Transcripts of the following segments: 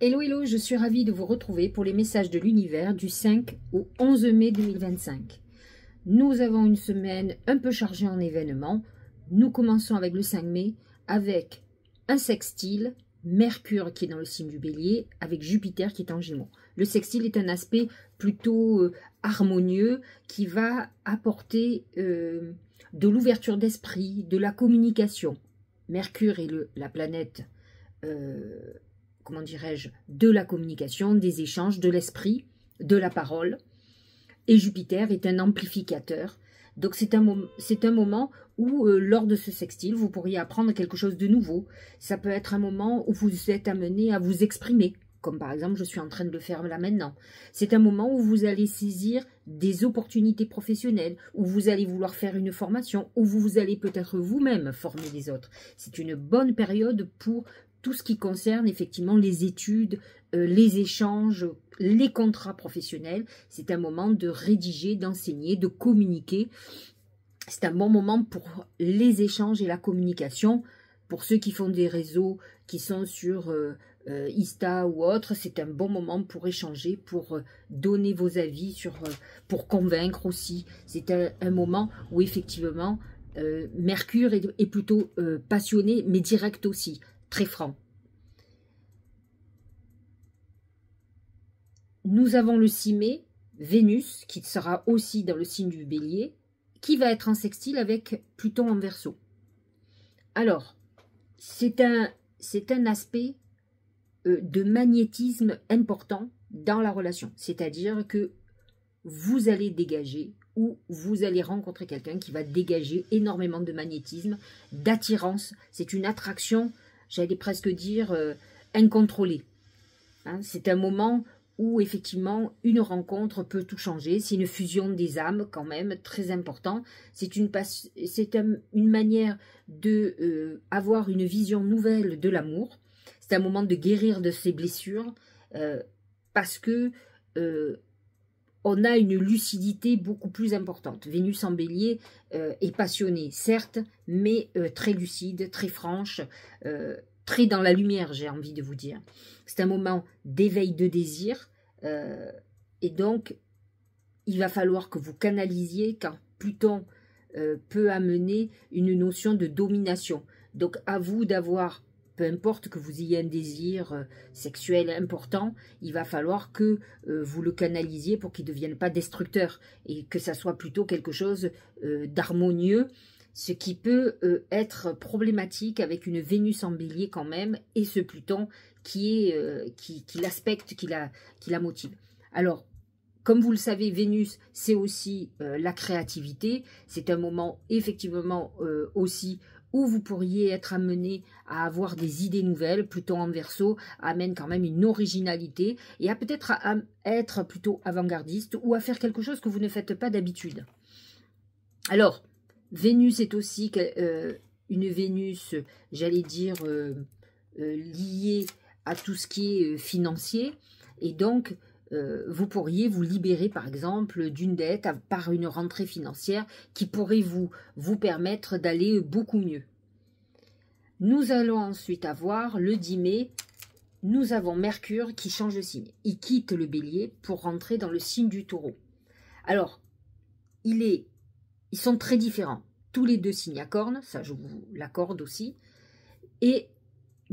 Hello, hello, je suis ravie de vous retrouver pour les messages de l'univers du 5 au 11 mai 2025. Nous avons une semaine un peu chargée en événements. Nous commençons avec le 5 mai avec un sextile, Mercure qui est dans le signe du Bélier, avec Jupiter qui est en Gémeaux. Le sextile est un aspect plutôt harmonieux qui va apporter de l'ouverture d'esprit, de la communication. Mercure est la planète... comment dirais-je, de la communication, des échanges, de l'esprit, de la parole. Et Jupiter est un amplificateur. Donc c'est un moment où, lors de ce sextile, vous pourriez apprendre quelque chose de nouveau. Ça peut être un moment où vous êtes amené à vous exprimer, comme par exemple je suis en train de le faire là maintenant. C'est un moment où vous allez saisir des opportunités professionnelles, où vous allez vouloir faire une formation, où vous allez peut-être vous-même former les autres. C'est une bonne période pour tout ce qui concerne effectivement les études, les échanges, les contrats professionnels. C'est un moment de rédiger, d'enseigner, de communiquer. C'est un bon moment pour les échanges et la communication. Pour ceux qui font des réseaux, qui sont sur Insta ou autre, c'est un bon moment pour échanger, pour donner vos avis, pour convaincre aussi. C'est un moment où effectivement Mercure est plutôt passionné, mais direct aussi. Très franc. Nous avons le 6 mai, Vénus, qui sera aussi dans le signe du Bélier, qui va être en sextile avec Pluton en Verseau. Alors, c'est un aspect de magnétisme important dans la relation. C'est-à-dire que vous allez dégager ou vous allez rencontrer quelqu'un qui va dégager énormément de magnétisme, d'attirance. C'est une attraction, j'allais presque dire, incontrôlée. Hein, c'est un moment où effectivement une rencontre peut tout changer. C'est une fusion des âmes quand même, très important. C'est une manière de avoir une vision nouvelle de l'amour. C'est un moment de guérir de ses blessures parce que on a une lucidité beaucoup plus importante. Vénus en Bélier est passionnée, certes, mais très lucide, très franche, très dans la lumière, j'ai envie de vous dire. C'est un moment d'éveil de désir, et donc il va falloir que vous canalisiez, car Pluton peut amener une notion de domination. Donc à vous d'avoir, peu importe que vous ayez un désir sexuel important, il va falloir que vous le canalisiez pour qu'il ne devienne pas destructeur, et que ça soit plutôt quelque chose d'harmonieux, ce qui peut être problématique avec une Vénus en Bélier quand même, et ce Pluton qui l'aspecte, qui la motive. Alors, comme vous le savez, Vénus, c'est aussi la créativité. C'est un moment, effectivement, aussi où vous pourriez être amené à avoir des idées nouvelles. Pluton en Verseau amène quand même une originalité et à peut-être à être plutôt avant-gardiste ou à faire quelque chose que vous ne faites pas d'habitude. Alors, Vénus est aussi une Vénus, j'allais dire, liée à tout ce qui est financier. Et donc, vous pourriez vous libérer, par exemple, d'une dette par une rentrée financière qui pourrait vous permettre d'aller beaucoup mieux. Nous allons ensuite avoir, le 10 mai, nous avons Mercure qui change de signe. Il quitte le Bélier pour rentrer dans le signe du Taureau. Alors, ils sont très différents. Tous les deux signes à cornes, ça je vous l'accorde aussi.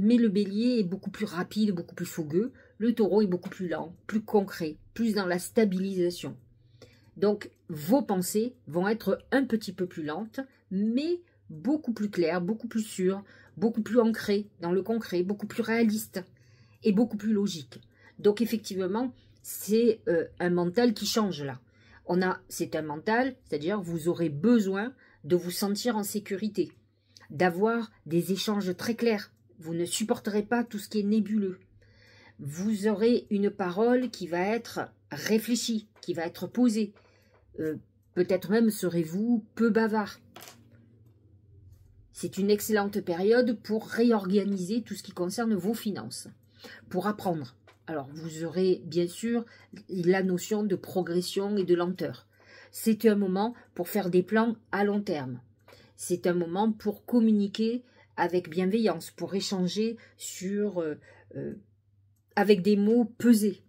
Mais le Bélier est beaucoup plus rapide, beaucoup plus fougueux. Le Taureau est beaucoup plus lent, plus concret, plus dans la stabilisation. Donc, vos pensées vont être un petit peu plus lentes, mais beaucoup plus claires, beaucoup plus sûres, beaucoup plus ancrées dans le concret, beaucoup plus réalistes et beaucoup plus logiques. Donc, effectivement, c'est un mental qui change là. C'est un mental, c'est-à-dire vous aurez besoin de vous sentir en sécurité, d'avoir des échanges très clairs. Vous ne supporterez pas tout ce qui est nébuleux. Vous aurez une parole qui va être réfléchie, qui va être posée. Peut-être même serez-vous peu bavard. C'est une excellente période pour réorganiser tout ce qui concerne vos finances, pour apprendre. Alors, vous aurez bien sûr la notion de progression et de lenteur. C'est un moment pour faire des plans à long terme. C'est un moment pour communiquer avec bienveillance, pour échanger avec des mots pesés.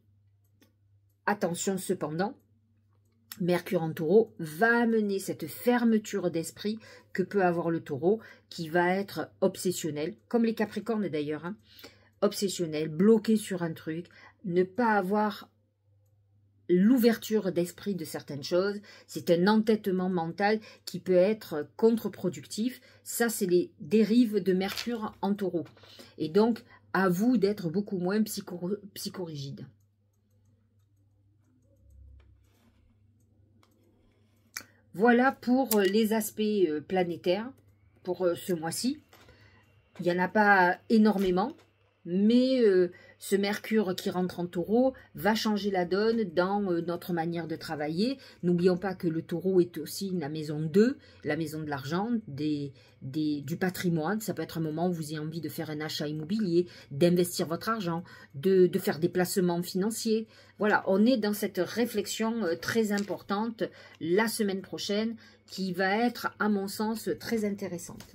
Attention cependant, Mercure en taureau va amener cette fermeture d'esprit que peut avoir le taureau, qui va être obsessionnel, comme les capricornes d'ailleurs, hein, obsessionnel, bloqué sur un truc, ne pas avoir l'ouverture d'esprit de certaines choses. C'est un entêtement mental qui peut être contre-productif. Ça, c'est les dérives de Mercure en taureau. Et donc, à vous d'être beaucoup moins psychorigide. Voilà pour les aspects planétaires pour ce mois-ci. Il n'y en a pas énormément, mais ce Mercure qui rentre en taureau va changer la donne dans notre manière de travailler. N'oublions pas que le taureau est aussi la maison 2, la maison de l'argent, du patrimoine. Ça peut être un moment où vous avez envie de faire un achat immobilier, d'investir votre argent, de faire des placements financiers. Voilà, on est dans cette réflexion très importante la semaine prochaine qui va être, à mon sens, très intéressante.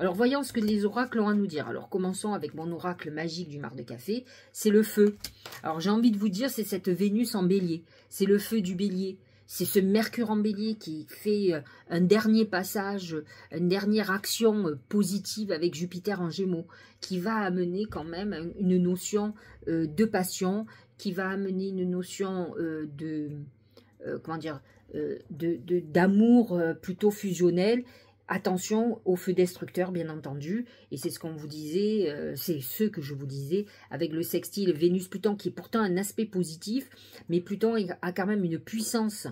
Alors, voyons ce que les oracles ont à nous dire. Alors, commençons avec mon oracle magique du mar de café. C'est le feu. Alors, j'ai envie de vous dire, c'est cette Vénus en bélier. C'est le feu du bélier. C'est ce Mercure en bélier qui fait un dernier passage, une dernière action positive avec Jupiter en gémeaux, qui va amener quand même une notion de passion, qui va amener une notion d'amour plutôt fusionnel. Attention au feu destructeur, bien entendu, et c'est ce qu'on vous disait, c'est ce que je vous disais, avec le sextile Vénus-Pluton, qui est pourtant un aspect positif, mais Pluton a quand même une puissance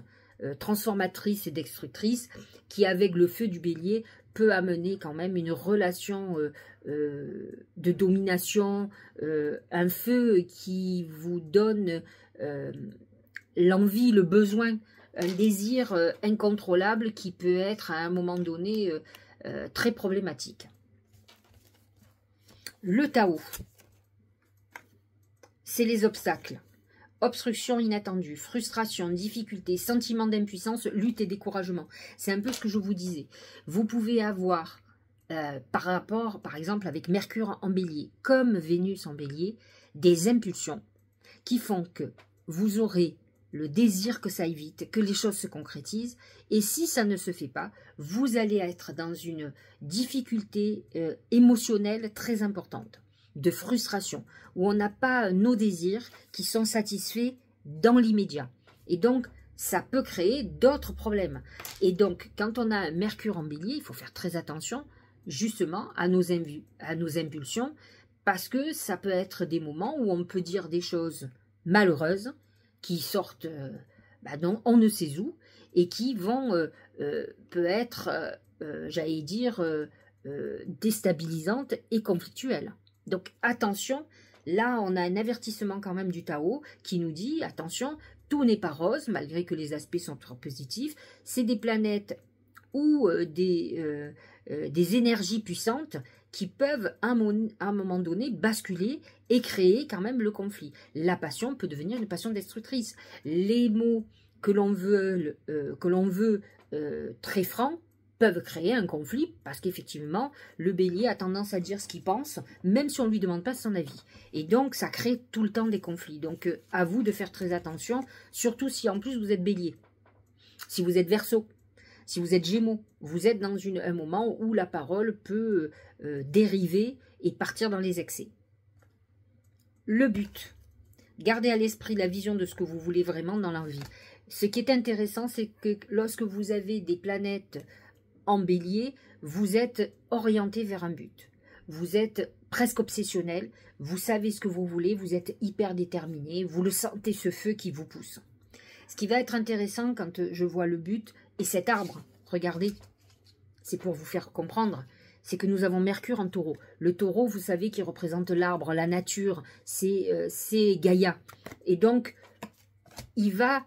transformatrice et destructrice, qui avec le feu du bélier, peut amener quand même une relation de domination, un feu qui vous donne l'envie, le besoin, un désir incontrôlable qui peut être à un moment donné très problématique. Le Tao, c'est les obstacles. Obstruction inattendue, frustration, difficulté, sentiment d'impuissance, lutte et découragement. C'est un peu ce que je vous disais. Vous pouvez avoir, par rapport, par exemple, avec Mercure en bélier, comme Vénus en bélier, des impulsions qui font que vous aurez le désir que ça aille vite, que les choses se concrétisent. Et si ça ne se fait pas, vous allez être dans une difficulté émotionnelle très importante, de frustration, où on n'a pas nos désirs qui sont satisfaits dans l'immédiat. Et donc, ça peut créer d'autres problèmes. Et donc, quand on a un Mercure en bélier, il faut faire très attention justement à nos impulsions, parce que ça peut être des moments où on peut dire des choses malheureuses, qui sortent non, on ne sait où, et qui vont peut être, j'allais dire, déstabilisantes et conflictuelles. Donc attention, là on a un avertissement quand même du Tao qui nous dit, attention, tout n'est pas rose, malgré que les aspects sont trop positifs, c'est des planètes ou des énergies puissantes qui peuvent à un moment donné basculer et créer quand même le conflit. La passion peut devenir une passion destructrice. Les mots que l'on veut très francs peuvent créer un conflit parce qu'effectivement, le bélier a tendance à dire ce qu'il pense, même si on ne lui demande pas son avis. Et donc, ça crée tout le temps des conflits. Donc, à vous de faire très attention, surtout si en plus vous êtes bélier, si vous êtes verseau, si vous êtes gémeaux, vous êtes dans un moment où la parole peut dériver et partir dans les excès. Le but, gardez à l'esprit la vision de ce que vous voulez vraiment dans la vie. Ce qui est intéressant, c'est que lorsque vous avez des planètes en bélier, vous êtes orienté vers un but. Vous êtes presque obsessionnel, vous savez ce que vous voulez, vous êtes hyper déterminé, vous le sentez, ce feu qui vous pousse. Ce qui va être intéressant quand je vois le but et cet arbre, regardez, c'est pour vous faire comprendre, c'est que nous avons Mercure en taureau. Le taureau, vous savez, qui représente l'arbre, la nature, c'est Gaïa. Et donc, il va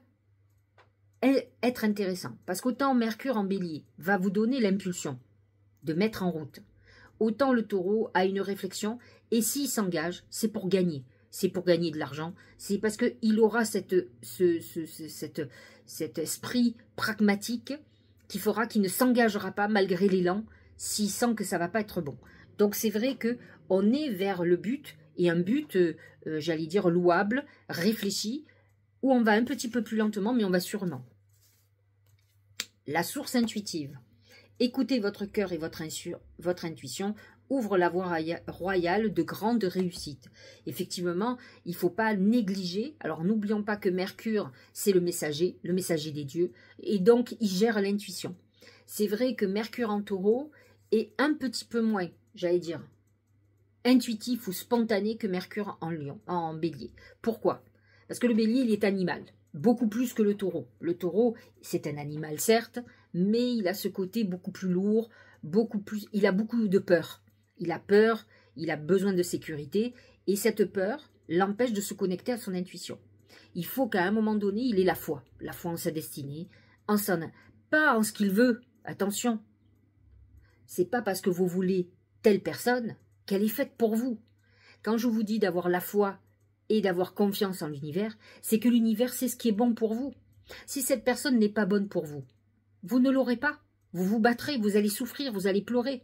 être intéressant. Parce qu'autant Mercure en bélier va vous donner l'impulsion de mettre en route, autant le taureau a une réflexion. Et s'il s'engage, c'est pour gagner. C'est pour gagner de l'argent. C'est parce qu'il aura cet esprit pragmatique qui fera qu'il ne s'engagera pas malgré l'élan s'il sent que ça ne va pas être bon. Donc c'est vrai qu'on est vers le but, et un but j'allais dire, louable, réfléchi, où on va un petit peu plus lentement, mais on va sûrement. La source intuitive. Écoutez votre cœur et votre intuition ouvre la voie royale de grande réussite. Effectivement, il ne faut pas négliger. Alors, n'oublions pas que Mercure, c'est le messager des dieux, et donc il gère l'intuition. C'est vrai que Mercure en taureau est un petit peu moins, j'allais dire, intuitif ou spontané que Mercure en lion, en bélier. Pourquoi? Parce que le bélier, il est animal, beaucoup plus que le taureau. Le taureau, c'est un animal, certes, mais il a ce côté beaucoup plus lourd, il a beaucoup de peur. Il a peur, il a besoin de sécurité, et cette peur l'empêche de se connecter à son intuition. Il faut qu'à un moment donné, il ait la foi en sa destinée, pas en ce qu'il veut. Attention, c'est pas parce que vous voulez telle personne qu'elle est faite pour vous. Quand je vous dis d'avoir la foi et d'avoir confiance en l'univers, c'est que l'univers sait ce qui est bon pour vous. Si cette personne n'est pas bonne pour vous, vous ne l'aurez pas. Vous vous battrez, vous allez souffrir, vous allez pleurer.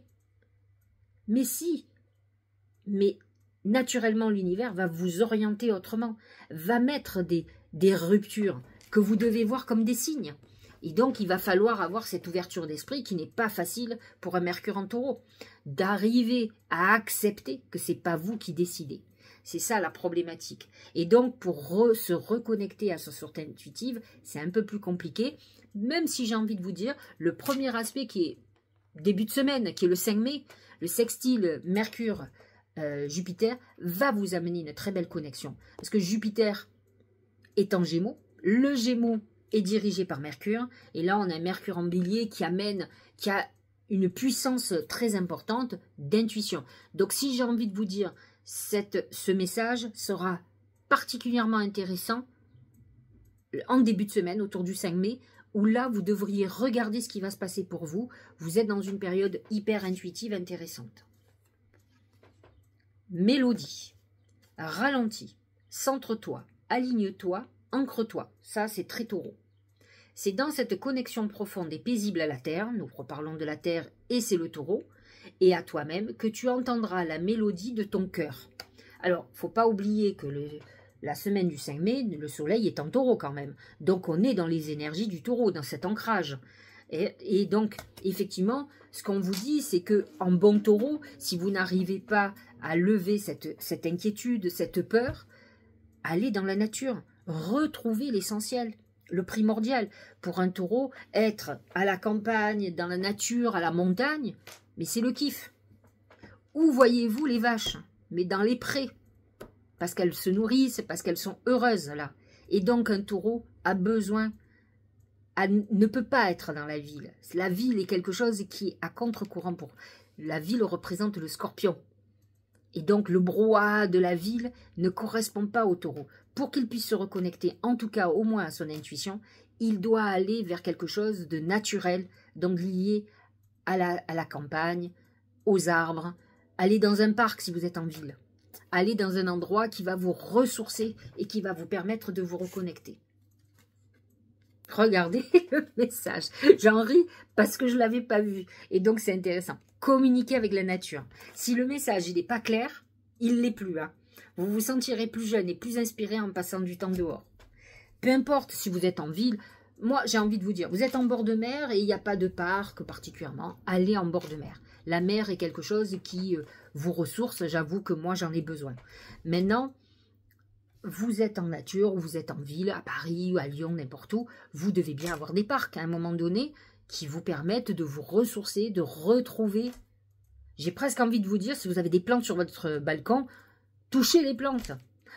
Mais naturellement l'univers va vous orienter autrement, va mettre des ruptures que vous devez voir comme des signes. Et donc il va falloir avoir cette ouverture d'esprit qui n'est pas facile pour un Mercure en taureau, d'arriver à accepter que ce n'est pas vous qui décidez. C'est ça la problématique. Et donc pour se reconnecter à sa source intuitive, c'est un peu plus compliqué, même si j'ai envie de vous dire, le premier aspect qui est début de semaine, qui est le 5 mai, le sextile Mercure-Jupiter, va vous amener une très belle connexion. Parce que Jupiter est en Gémeaux, le Gémeaux est dirigé par Mercure, et là on a un Mercure en bélier qui a une puissance très importante d'intuition. Donc si j'ai envie de vous dire, ce message sera particulièrement intéressant en début de semaine, autour du 5 mai, où là, vous devriez regarder ce qui va se passer pour vous. Vous êtes dans une période hyper intuitive, intéressante. Mélodie. Ralentis. Centre-toi. Aligne-toi. Ancre-toi. Ça, c'est très taureau. C'est dans cette connexion profonde et paisible à la Terre, nous reparlons de la Terre et c'est le taureau, et à toi-même, que tu entendras la mélodie de ton cœur. Alors, il ne faut pas oublier que la semaine du 5 mai, le soleil est en taureau quand même. Donc, on est dans les énergies du taureau, dans cet ancrage. Et donc, effectivement, ce qu'on vous dit, c'est que en bon taureau, si vous n'arrivez pas à lever cette inquiétude, cette peur, allez dans la nature, retrouvez l'essentiel, le primordial. Pour un taureau, être à la campagne, dans la nature, à la montagne, mais c'est le kiff. Où voyez-vous les vaches? Mais dans les prés. Parce qu'elles se nourrissent, parce qu'elles sont heureuses là. Et donc un taureau a besoin, ne peut pas être dans la ville. La ville est quelque chose qui est à contre-courant pour. La ville représente le scorpion. Et donc le brouhaha de la ville ne correspond pas au taureau. Pour qu'il puisse se reconnecter, en tout cas au moins à son intuition, il doit aller vers quelque chose de naturel, donc lié à la campagne, aux arbres, aller dans un parc si vous êtes en ville. Aller dans un endroit qui va vous ressourcer et qui va vous permettre de vous reconnecter. Regardez le message. J'en ris parce que je ne l'avais pas vu. Et donc, c'est intéressant. Communiquer avec la nature. Si le message n'est pas clair, il ne l'est plus. Hein. Vous vous sentirez plus jeune et plus inspiré en passant du temps dehors. Peu importe si vous êtes en ville. Moi, j'ai envie de vous dire, vous êtes en bord de mer et il n'y a pas de parc particulièrement. Allez en bord de mer. La mer est quelque chose qui vous ressource. J'avoue que moi, j'en ai besoin. Maintenant, vous êtes en nature, ou vous êtes en ville, à Paris ou à Lyon, n'importe où. Vous devez bien avoir des parcs à un moment donné qui vous permettent de vous ressourcer, de retrouver. J'ai presque envie de vous dire, si vous avez des plantes sur votre balcon, touchez les plantes.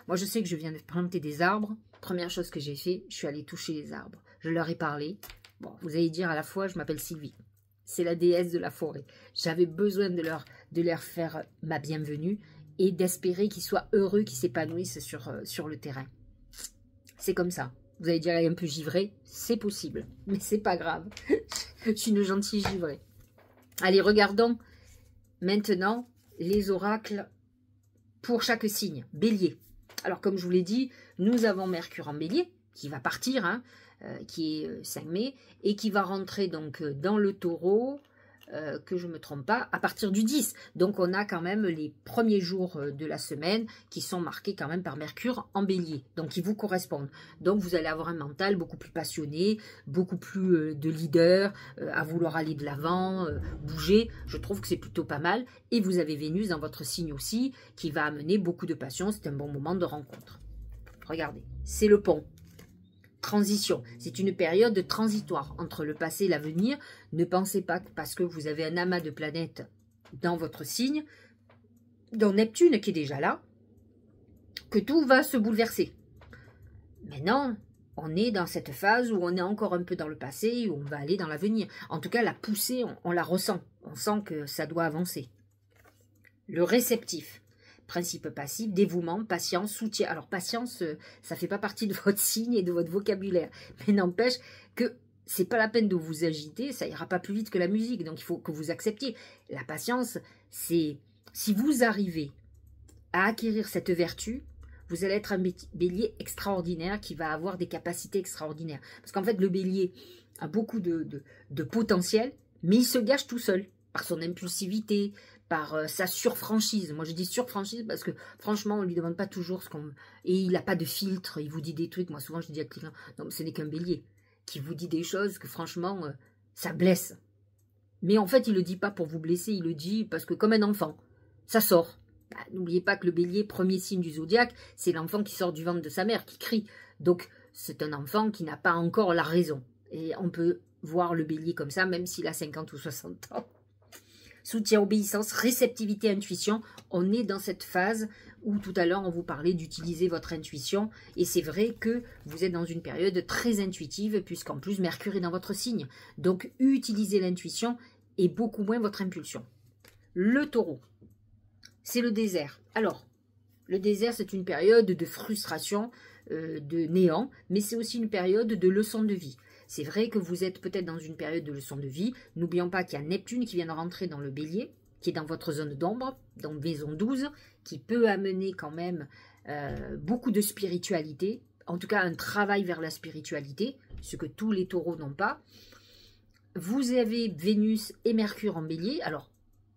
Moi, je sais que je viens de planter des arbres. Première chose que j'ai fait, je suis allée toucher les arbres. Je leur ai parlé. Bon, vous allez dire à la fois, je m'appelle Sylvie. C'est la déesse de la forêt. J'avais besoin de leur faire ma bienvenue et d'espérer qu'ils soient heureux, qu'ils s'épanouissent sur le terrain. C'est comme ça. Vous allez dire, elle est un peu givrée. C'est possible, mais c'est pas grave. Je suis une gentille givrée. Allez, regardons maintenant les oracles pour chaque signe. Bélier. Alors, comme je vous l'ai dit, nous avons Mercure en bélier, qui va partir, hein, qui est 5 mai, et qui va rentrer donc dans le taureau que je ne me trompe pas, à partir du 10. Donc on a quand même les premiers jours de la semaine qui sont marqués quand même par Mercure en bélier, donc qui vous correspondent. Donc vous allez avoir un mental beaucoup plus passionné, beaucoup plus de leader, à vouloir aller de l'avant, bouger. Je trouve que c'est plutôt pas mal. Et vous avez Vénus dans votre signe aussi, qui va amener beaucoup de passion. C'est un bon moment de rencontre. Regardez, c'est le pont. Transition, c'est une période transitoire entre le passé et l'avenir. Ne pensez pas que parce que vous avez un amas de planètes dans votre signe, dont Neptune qui est déjà là, que tout va se bouleverser. Mais non, on est dans cette phase où on est encore un peu dans le passé, où on va aller dans l'avenir. En tout cas, la poussée, on la ressent. On sent que ça doit avancer. Le réceptif. Principe passif, dévouement, patience, soutien. Alors, patience, ça ne fait pas partie de votre signe et de votre vocabulaire. Mais n'empêche que c'est pas la peine de vous agiter, ça ira pas plus vite que la musique. Donc, il faut que vous acceptiez. La patience, c'est... Si vous arrivez à acquérir cette vertu, vous allez être un bélier extraordinaire qui va avoir des capacités extraordinaires. Parce qu'en fait, le bélier a beaucoup de potentiel, mais il se gâche tout seul par son impulsivité, par sa surfranchise. Moi, je dis surfranchise parce que, franchement, on ne lui demande pas toujours ce qu'on... Et il n'a pas de filtre, il vous dit des trucs. Moi, souvent, je dis à quelqu'un, non, ce n'est qu'un bélier qui vous dit des choses que, franchement, ça blesse. Mais en fait, il ne le dit pas pour vous blesser, il le dit parce que, comme un enfant, ça sort. Bah, n'oubliez pas que le bélier, premier signe du zodiaque, c'est l'enfant qui sort du ventre de sa mère, qui crie. Donc, c'est un enfant qui n'a pas encore la raison. Et on peut voir le bélier comme ça, même s'il a 50 ou 60 ans. Soutien, obéissance, réceptivité, intuition. On est dans cette phase où tout à l'heure on vous parlait d'utiliser votre intuition. Et c'est vrai que vous êtes dans une période très intuitive puisqu'en plus Mercure est dans votre signe. Donc utilisez l'intuition et beaucoup moins votre impulsion. Le taureau, c'est le désert. Alors, le désert c'est une période de frustration, de néant, mais c'est aussi une période de leçon de vie. C'est vrai que vous êtes peut-être dans une période de leçon de vie. N'oublions pas qu'il y a Neptune qui vient de rentrer dans le bélier, qui est dans votre zone d'ombre, dans maison 12, qui peut amener quand même beaucoup de spiritualité, en tout cas un travail vers la spiritualité, ce que tous les taureaux n'ont pas. Vous avez Vénus et Mercure en bélier. Alors,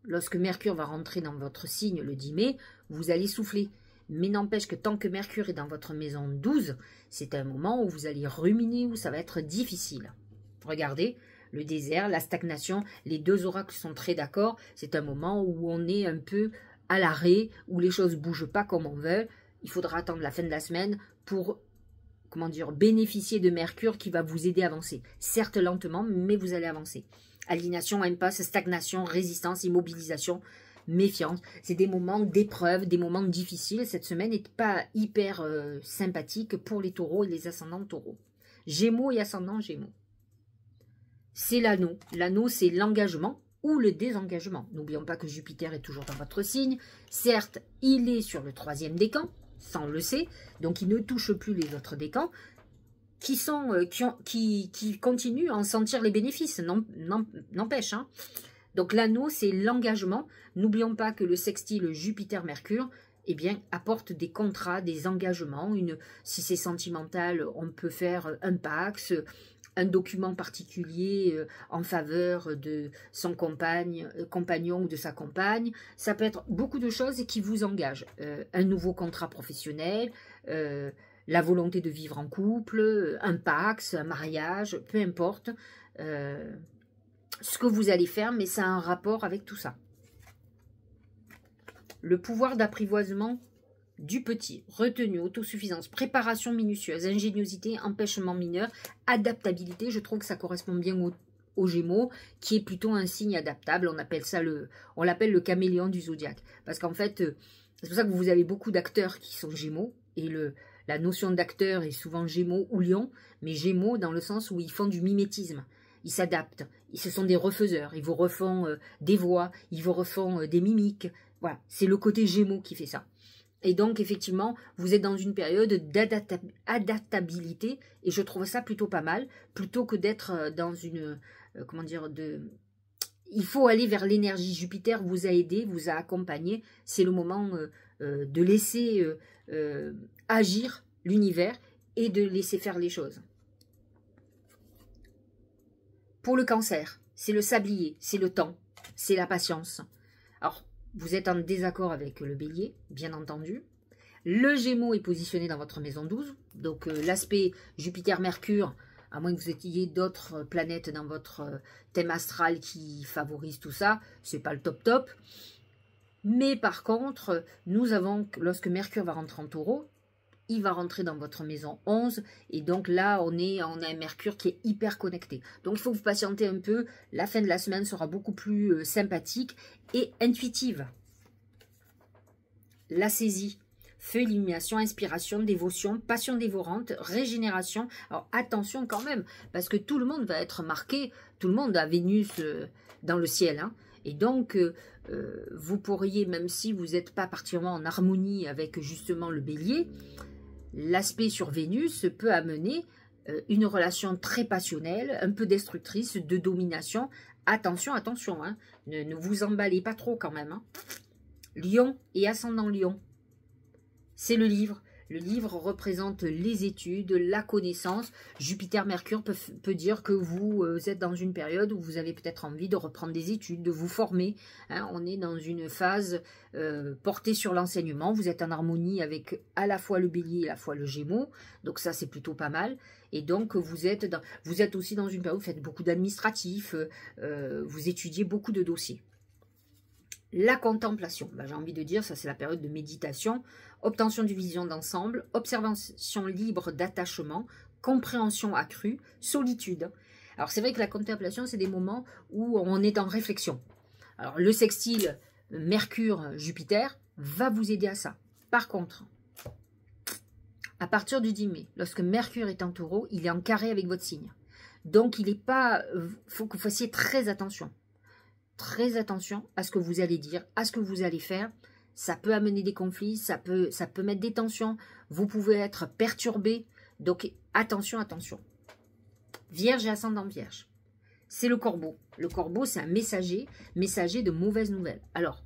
lorsque Mercure va rentrer dans votre signe le 10 mai, vous allez souffler. Mais n'empêche que tant que Mercure est dans votre maison 12, c'est un moment où vous allez ruminer, où ça va être difficile. Regardez, le désert, la stagnation, les deux oracles sont très d'accord. C'est un moment où on est un peu à l'arrêt, où les choses ne bougent pas comme on veut. Il faudra attendre la fin de la semaine pour, comment dire, bénéficier de Mercure qui va vous aider à avancer. Certes lentement, mais vous allez avancer. Aliénation, impasse, stagnation, résistance, immobilisation, méfiance. C'est des moments d'épreuve, des moments difficiles. Cette semaine n'est pas hyper sympathique pour les taureaux et les ascendants taureaux. Gémeaux et ascendants Gémeaux. C'est l'anneau. L'anneau, c'est l'engagement ou le désengagement. N'oublions pas que Jupiter est toujours dans votre signe. Certes, il est sur le 3e décan, ça on le sait, donc il ne touche plus les autres décans, qui continuent à en sentir les bénéfices, n'empêche, hein. Donc l'anneau, c'est l'engagement. N'oublions pas que le sextile Jupiter-Mercure, eh bien, apporte des contrats, des engagements. Si c'est sentimental, on peut faire un pax, un document particulier en faveur de son compagnon ou de sa compagne. Ça peut être beaucoup de choses qui vous engagent. Un nouveau contrat professionnel, la volonté de vivre en couple, un pax, un mariage, peu importe. Ce que vous allez faire, mais ça a un rapport avec tout ça. Le pouvoir d'apprivoisement du petit, retenue, autosuffisance, préparation minutieuse, ingéniosité, empêchement mineur, adaptabilité, je trouve que ça correspond bien au Gémeaux, qui est plutôt un signe adaptable. On l'appelle le caméléon du zodiaque. Parce qu'en fait, c'est pour ça que vous avez beaucoup d'acteurs qui sont Gémeaux, et la notion d'acteur est souvent Gémeaux ou Lion, mais Gémeaux dans le sens où ils font du mimétisme. Ils s'adaptent, ce sont des refaiseurs, ils vous refont des voix, ils vous refont des mimiques. Voilà, c'est le côté Gémeaux qui fait ça. Et donc, effectivement, vous êtes dans une période d'adaptabilité, et je trouve ça plutôt pas mal, plutôt que d'être dans une, comment dire, il faut aller vers l'énergie. Jupiter vous a aidé, vous a accompagné. C'est le moment de laisser agir l'univers et de laisser faire les choses. Pour le Cancer, c'est le sablier, c'est le temps. c'est la patience. Alors, vous êtes en désaccord avec le bélier, bien entendu. Le Gémeaux est positionné dans votre maison 12. Donc, l'aspect Jupiter-Mercure, à moins que vous ayez d'autres planètes dans votre thème astral qui favorisent tout ça, c'est pas le top. Mais par contre, nous avons, lorsque Mercure va rentrer en Taureau, il va rentrer dans votre maison 11. Et donc là, on a un Mercure qui est hyper connecté. Donc, il faut vous patienter un peu. La fin de la semaine sera beaucoup plus sympathique et intuitive. La saisie. Feu, illumination, inspiration, dévotion, passion dévorante, régénération. Alors attention quand même, parce que tout le monde va être marqué, tout le monde a Vénus dans le ciel. Hein. Et donc, vous pourriez, même si vous n'êtes pas particulièrement en harmonie avec justement le bélier, l'aspect sur Vénus peut amener une relation très passionnelle, un peu destructrice, de domination. Attention, attention, hein. Ne vous emballez pas trop quand même. Hein. Lion et ascendant Lion. C'est le livre. Le livre représente les études, la connaissance. Jupiter-Mercure peut dire que vous êtes dans une période où vous avez peut-être envie de reprendre des études, de vous former. Hein, on est dans une phase portée sur l'enseignement. Vous êtes en harmonie avec à la fois le bélier et à la fois le gémeaux. Donc ça, c'est plutôt pas mal. Et donc, vous êtes aussi dans une période où vous faites beaucoup d'administratifs. Vous étudiez beaucoup de dossiers. La contemplation, ben, j'ai envie de dire, ça c'est la période de méditation, obtention d'une vision d'ensemble, observation libre d'attachement, compréhension accrue, solitude. Alors c'est vrai que la contemplation, c'est des moments où on est en réflexion. Alors le sextile Mercure-Jupiter va vous aider à ça. Par contre, à partir du 10 mai, lorsque Mercure est en Taureau, il est en carré avec votre signe. Donc il n'est pas, faut que vous fassiez très attention. Très attention à ce que vous allez dire, à ce que vous allez faire. Ça peut amener des conflits, ça peut mettre des tensions. Vous pouvez être perturbé. Donc, attention, attention. Vierge et ascendant Vierge. C'est le corbeau. Le corbeau, c'est un messager de mauvaises nouvelles. Alors,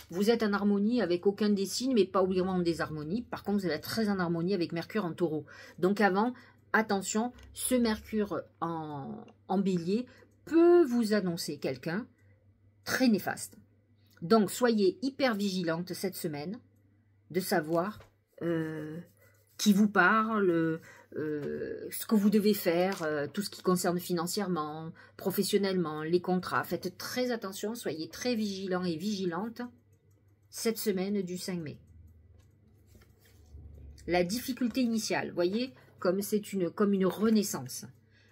vous êtes en harmonie avec aucun des signes, mais pas obligatoirement en désharmonie. Par contre, vous allez être très en harmonie avec Mercure en Taureau. Donc, avant, attention, ce Mercure en Bélier peut vous annoncer quelqu'un très néfaste. Donc, soyez hyper vigilante cette semaine de savoir qui vous parle, ce que vous devez faire, tout ce qui concerne financièrement, professionnellement, les contrats. Faites très attention, soyez très vigilants et vigilantes cette semaine du 5 mai. La difficulté initiale, voyez, comme une renaissance.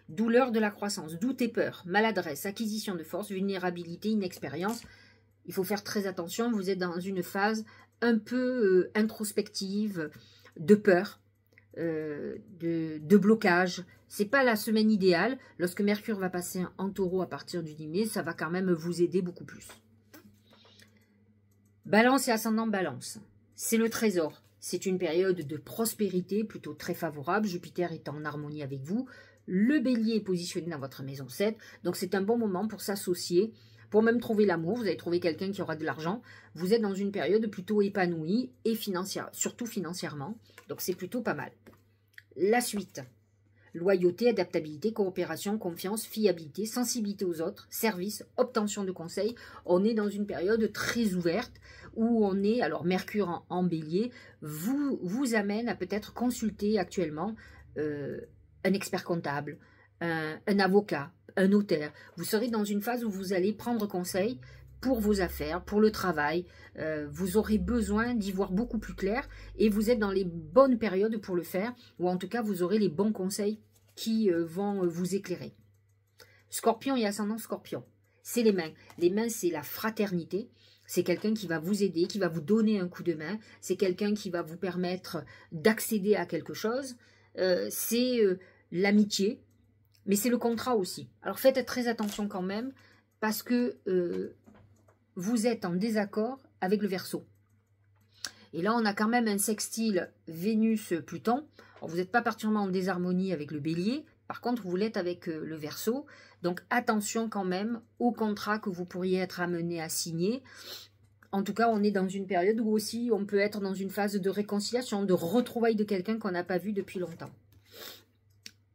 Douleur de la croissance, doute et peur, maladresse, acquisition de force, vulnérabilité, inexpérience. Il faut faire très attention, vous êtes dans une phase un peu introspective, de peur, de blocage. C'est pas la semaine idéale. Lorsque Mercure va passer en Taureau à partir du 10 mai, ça va quand même vous aider beaucoup plus. Balance et ascendant Balance, c'est le trésor. C'est une période de prospérité plutôt très favorable. Jupiter est en harmonie avec vous. Le bélier est positionné dans votre maison 7. Donc, c'est un bon moment pour s'associer, pour même trouver l'amour. Vous allez trouver quelqu'un qui aura de l'argent. Vous êtes dans une période plutôt épanouie et financière, surtout financièrement. Donc, c'est plutôt pas mal. La suite. Loyauté, adaptabilité, coopération, confiance, fiabilité, sensibilité aux autres, service, obtention de conseils. On est dans une période très ouverte où on est, alors Mercure en bélier, vous amène à peut-être consulter actuellement un expert comptable, un avocat, un notaire. Vous serez dans une phase où vous allez prendre conseil pour vos affaires, pour le travail. Vous aurez besoin d'y voir beaucoup plus clair et vous êtes dans les bonnes périodes pour le faire, ou en tout cas, vous aurez les bons conseils qui vont vous éclairer. Scorpion et ascendant Scorpion, c'est les mains. Les mains, c'est la fraternité. C'est quelqu'un qui va vous aider, qui va vous donner un coup de main. C'est quelqu'un qui va vous permettre d'accéder à quelque chose. C'est l'amitié, mais c'est le contrat aussi. Alors faites très attention quand même, parce que vous êtes en désaccord avec le Verseau. Et là, on a quand même un sextile Vénus-Pluton. Vous n'êtes pas particulièrement en désharmonie avec le Bélier, par contre, vous l'êtes avec le Verseau. Donc attention quand même au contrat que vous pourriez être amené à signer. En tout cas, on est dans une période où aussi on peut être dans une phase de réconciliation, de retrouvailles de quelqu'un qu'on n'a pas vu depuis longtemps.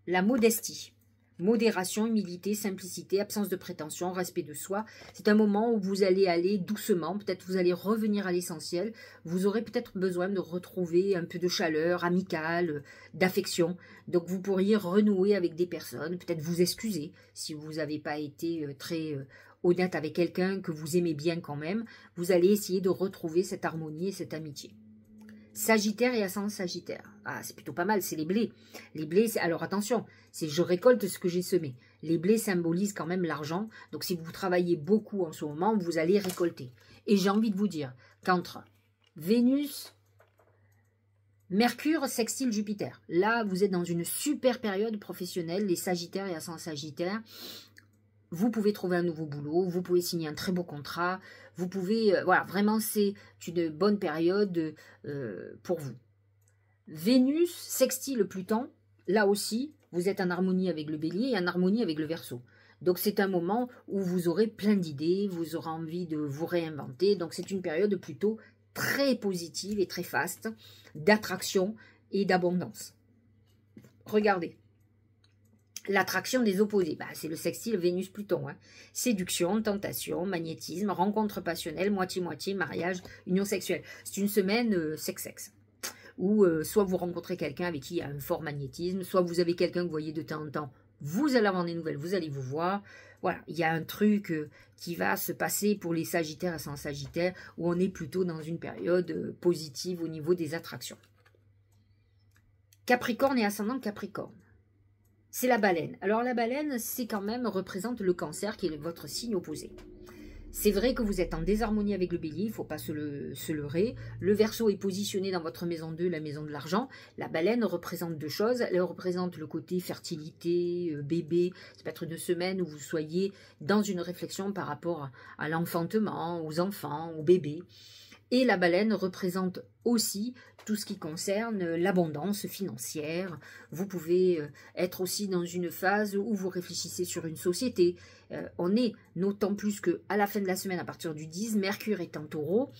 La modestie. Modération, humilité, simplicité, absence de prétention, respect de soi. C'est un moment où vous allez aller doucement, peut-être vous allez revenir à l'essentiel. Vous aurez peut-être besoin de retrouver un peu de chaleur amicale, d'affection. Donc vous pourriez renouer avec des personnes, peut-être vous excuser si vous n'avez pas été très honnête avec quelqu'un que vous aimez bien quand même. Vous allez essayer de retrouver cette harmonie et cette amitié. Sagittaire et ascendant Sagittaire. Ah, c'est plutôt pas mal, c'est les blés. Les blés, alors attention, c'est je récolte ce que j'ai semé. Les blés symbolisent quand même l'argent. Donc si vous travaillez beaucoup en ce moment, vous allez récolter. Et j'ai envie de vous dire qu'entre Vénus, Mercure, sextile Jupiter, là vous êtes dans une super période professionnelle, les Sagittaires et ascendant Sagittaire. Vous pouvez trouver un nouveau boulot, vous pouvez signer un très beau contrat, vous pouvez, voilà, vraiment c'est une bonne période pour vous. Vénus, sextile Pluton, là aussi, vous êtes en harmonie avec le Bélier et en harmonie avec le Verseau. Donc c'est un moment où vous aurez plein d'idées, vous aurez envie de vous réinventer, donc c'est une période plutôt très positive et très faste, d'attraction et d'abondance. Regardez. L'attraction des opposés, bah, c'est le sextile Vénus-Pluton. Hein. Séduction, tentation, magnétisme, rencontre passionnelle, moitié-moitié, mariage, union sexuelle. C'est une semaine sexe-sexe. Où soit vous rencontrez quelqu'un avec qui il y a un fort magnétisme, soit vous avez quelqu'un que vous voyez de temps en temps, vous allez avoir des nouvelles, vous allez vous voir. Voilà, il y a un truc qui va se passer pour les Sagittaires et sans Sagittaire, où on est plutôt dans une période positive au niveau des attractions. Capricorne et ascendant Capricorne. C'est la baleine. Alors la baleine, c'est quand même, représente le Cancer qui est votre signe opposé. C'est vrai que vous êtes en désharmonie avec le Bélier, il ne faut pas se leurrer. Le Verseau est positionné dans votre maison 2, la maison de l'argent. La baleine représente deux choses. Elle représente le côté fertilité, bébé. Ça peut être une semaine où vous soyez dans une réflexion par rapport à l'enfantement, aux enfants, aux bébés. Et la baleine représente aussi tout ce qui concerne l'abondance financière. Vous pouvez être aussi dans une phase où vous réfléchissez sur une société. On est, d'autant plus qu'à la fin de la semaine, à partir du 10, Mercure est en Taureau,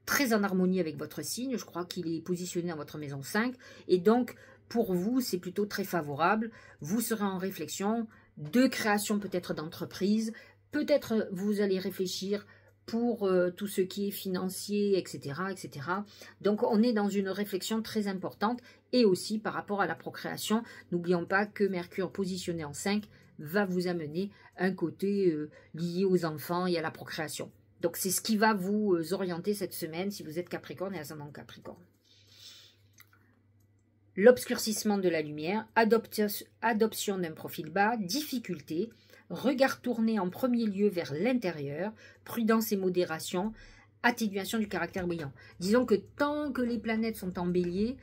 très en harmonie avec votre signe. Je crois qu'il est positionné dans votre maison 5. Et donc, pour vous, c'est plutôt très favorable. Vous serez en réflexion de création peut-être d'entreprise. Peut-être vous allez réfléchir pour tout ce qui est financier, etc., etc. Donc, on est dans une réflexion très importante et aussi par rapport à la procréation. N'oublions pas que Mercure positionné en 5 va vous amener un côté lié aux enfants et à la procréation. Donc, c'est ce qui va vous orienter cette semaine si vous êtes Capricorne et ascendant Capricorne. L'obscurcissement de la lumière, adoption d'un profil bas, difficulté, regard tourné en premier lieu vers l'intérieur, prudence et modération, atténuation du caractère brillant. Disons que tant que les planètes sont en bélier,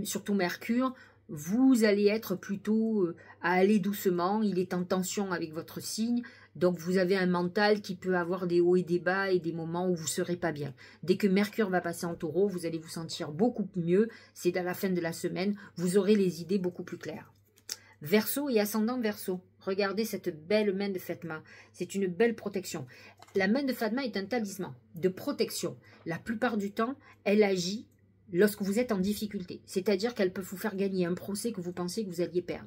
surtout Mercure, vous allez être plutôt à aller doucement, il est en tension avec votre signe, donc vous avez un mental qui peut avoir des hauts et des bas et des moments où vous ne serez pas bien. Dès que Mercure va passer en Taureau, vous allez vous sentir beaucoup mieux, c'est à la fin de la semaine, vous aurez les idées beaucoup plus claires. Verseau et ascendant Verseau. Regardez cette belle main de Fatma. C'est une belle protection. La main de Fatma est un talisman de protection. La plupart du temps, elle agit lorsque vous êtes en difficulté. C'est-à-dire qu'elle peut vous faire gagner un procès que vous pensiez que vous alliez perdre.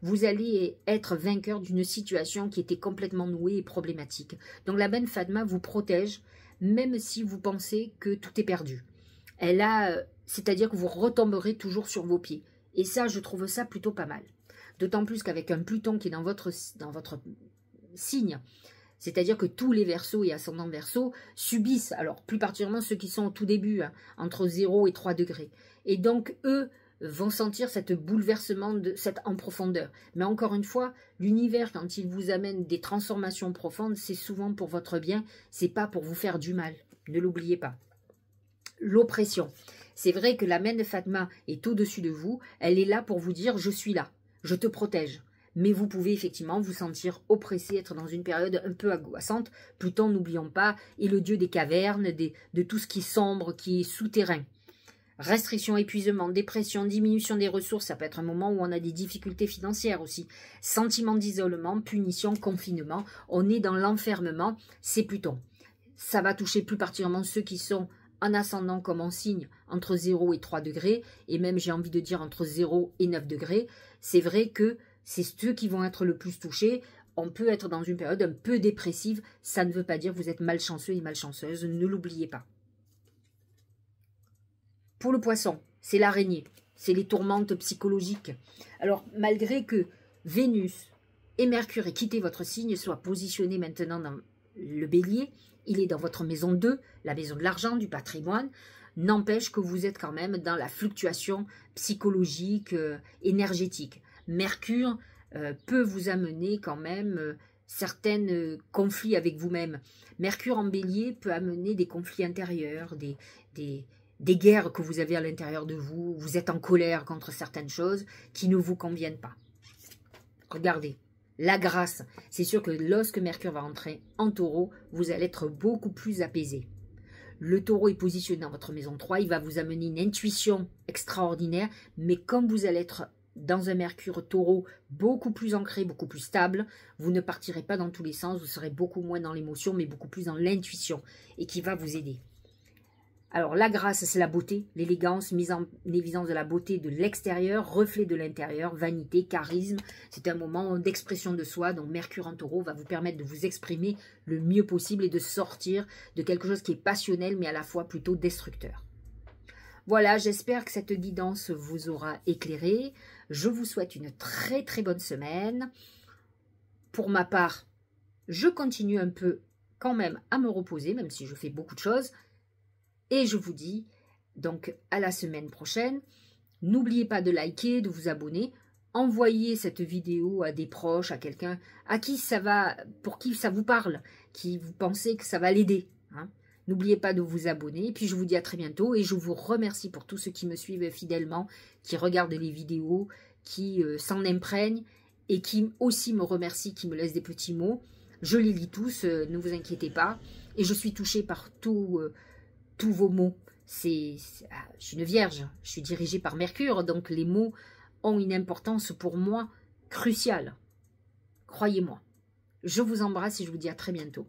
Vous allez être vainqueur d'une situation qui était complètement nouée et problématique. Donc la main de Fatma vous protège, même si vous pensez que tout est perdu. C'est-à-dire que vous retomberez toujours sur vos pieds. Et ça, je trouve ça plutôt pas mal. D'autant plus qu'avec un Pluton qui est dans votre signe, c'est-à-dire que tous les Verseaux et ascendants Verseaux subissent, alors plus particulièrement ceux qui sont au tout début, hein, entre 0 et 3 degrés. Et donc, eux vont sentir cette bouleversement en profondeur. Mais encore une fois, l'univers, quand il vous amène des transformations profondes, c'est souvent pour votre bien, c'est pas pour vous faire du mal. Ne l'oubliez pas. L'oppression. C'est vrai que la main de Fatma est au-dessus de vous, elle est là pour vous dire « je suis là ». Je te protège. Mais vous pouvez effectivement vous sentir oppressé, être dans une période un peu angoissante. Pluton, n'oublions pas, est le dieu des cavernes, de tout ce qui est sombre, qui est souterrain. Restriction, épuisement, dépression, diminution des ressources, ça peut être un moment où on a des difficultés financières aussi. Sentiment d'isolement, punition, confinement, on est dans l'enfermement, c'est Pluton. Ça va toucher plus particulièrement ceux qui sont en ascendant comme en signe entre 0 et 3 degrés, et même j'ai envie de dire entre 0 et 9 degrés. C'est vrai que c'est ceux qui vont être le plus touchés. On peut être dans une période un peu dépressive. Ça ne veut pas dire que vous êtes malchanceux et malchanceuse. Ne l'oubliez pas. Pour le poisson, c'est l'araignée. C'est les tourmentes psychologiques. Alors, malgré que Vénus et Mercure aient quitté votre signe, soient positionnés maintenant dans le bélier, il est dans votre maison 2, la maison de l'argent, du patrimoine, n'empêche que vous êtes quand même dans la fluctuation psychologique, énergétique. Mercure peut vous amener quand même certains conflits avec vous-même. Mercure en bélier peut amener des conflits intérieurs, des guerres que vous avez à l'intérieur de vous. Vous êtes en colère contre certaines choses qui ne vous conviennent pas. Regardez, la grâce, c'est sûr que lorsque Mercure va entrer en taureau, vous allez être beaucoup plus apaisé. Le taureau est positionné dans votre maison 3, il va vous amener une intuition extraordinaire, mais comme vous allez être dans un Mercure taureau beaucoup plus ancré, beaucoup plus stable, vous ne partirez pas dans tous les sens, vous serez beaucoup moins dans l'émotion, mais beaucoup plus dans l'intuition, et qui va vous aider. Alors la grâce, c'est la beauté, l'élégance, mise en évidence de la beauté de l'extérieur, reflet de l'intérieur, vanité, charisme. C'est un moment d'expression de soi, donc Mercure en taureau va vous permettre de vous exprimer le mieux possible et de sortir de quelque chose qui est passionnel, mais à la fois plutôt destructeur. Voilà, j'espère que cette guidance vous aura éclairé. Je vous souhaite une très très bonne semaine. Pour ma part, je continue un peu quand même à me reposer, même si je fais beaucoup de choses. Et je vous dis donc à la semaine prochaine. N'oubliez pas de liker, de vous abonner. Envoyez cette vidéo à des proches, à quelqu'un à qui ça va, pour qui ça vous parle, qui vous pensez que ça va l'aider. Hein. N'oubliez pas de vous abonner. Et puis je vous dis à très bientôt. Et je vous remercie pour tous ceux qui me suivent fidèlement, qui regardent les vidéos, qui s'en imprègnent et qui aussi me remercient, qui me laissent des petits mots. Je les lis tous, ne vous inquiétez pas. Et je suis touchée par tous vos mots. Je suis une vierge, je suis dirigée par Mercure, donc les mots ont une importance pour moi cruciale. Croyez-moi. Je vous embrasse et je vous dis à très bientôt.